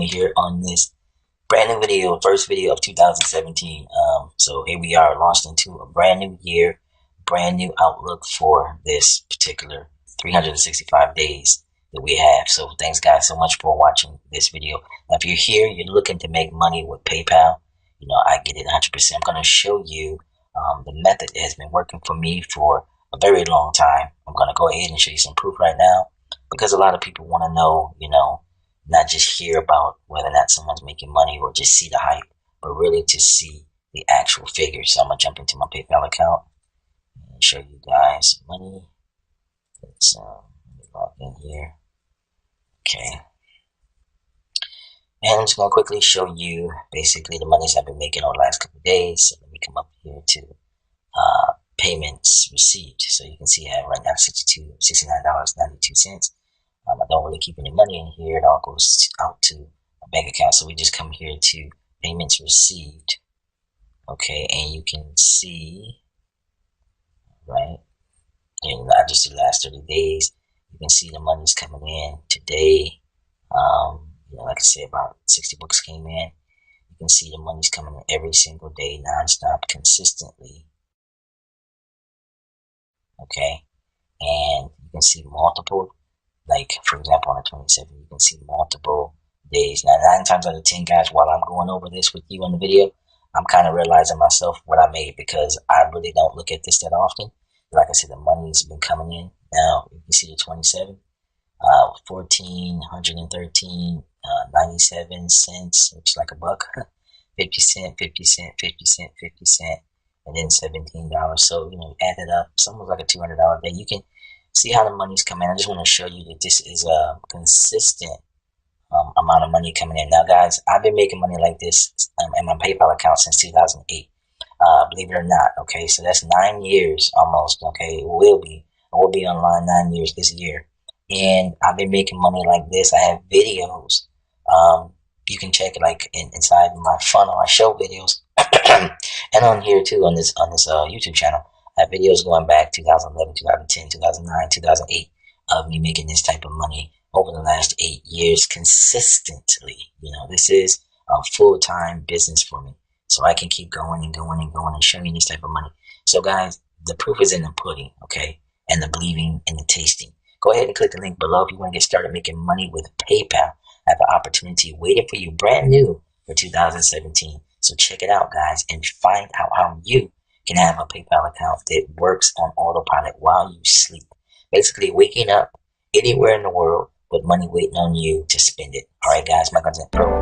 me here on this brand new video, first video of 2017. So here we are, launched into a brand new year, brand new outlook for this particular 365 days that we have. So thanks guys so much for watching this video. Now, if you're here, you're looking to make money with PayPal, you know, I get it 100%. I'm going to show you the method that has been working for me for a very long time. I'm going to go ahead and show you some proof right now, because a lot of people want to know, you know, not just hear about whether or not someone's making money or just see the hype, but really to see the actual figures. So I'm going to jump into my PayPal account and show you guys money. Let's let me log in here. Okay. And I'm just going to quickly show you basically the monies I've been making over the last couple of days. So let me come up here to payments received. So you can see I have right now $69.92. I don't really keep any money in here. It all goes out to a bank account. So we just come here to payments received. Okay, and you can see, right, and not just the last 30 days, you can see the money's coming in today. You know, like I said, about 60 books came in. You can see the money's coming in every single day, nonstop, consistently. Okay, and you can see multiple, like for example on the 27th, you can see multiple days. Now 9 times out of 10 guys, while I'm going over this with you on the video, I'm kind of realizing myself what I made, because I really don't look at this that often. Like I said, the money's been coming in. Now you can see the 27th, 1,413, 97 cents, which is like a buck, 50 cent, 50 cent, 50 cent, 50 cent, and then $17. So, you know, add it up, it's almost like a $200 day. You can see how the money's coming in. I just want to show you that this is a consistent amount of money coming in. Now, guys, I've been making money like this in my PayPal account since 2008. Believe it or not, okay? So that's 9 years almost, okay? It will be. I will be online 9 years this year. And I've been making money like this. I have videos. You can check it like inside my funnel. I show videos. And on here too, on this YouTube channel, I have videos going back 2011, 2010, 2009, 2008 of me making this type of money over the last 8 years consistently. You know, this is a full-time business for me. So I can keep going and going and going and showing you this type of money. So guys, the proof is in the pudding, okay? And the believing and the tasting. Go ahead and click the link below if you want to get started making money with PayPal. I have an opportunity waiting for you, brand new for 2017. So check it out, guys, and find out how you can have a PayPal account that works on autopilot while you sleep. Basically, waking up anywhere in the world with money waiting on you to spend it. All right, guys, my content pro.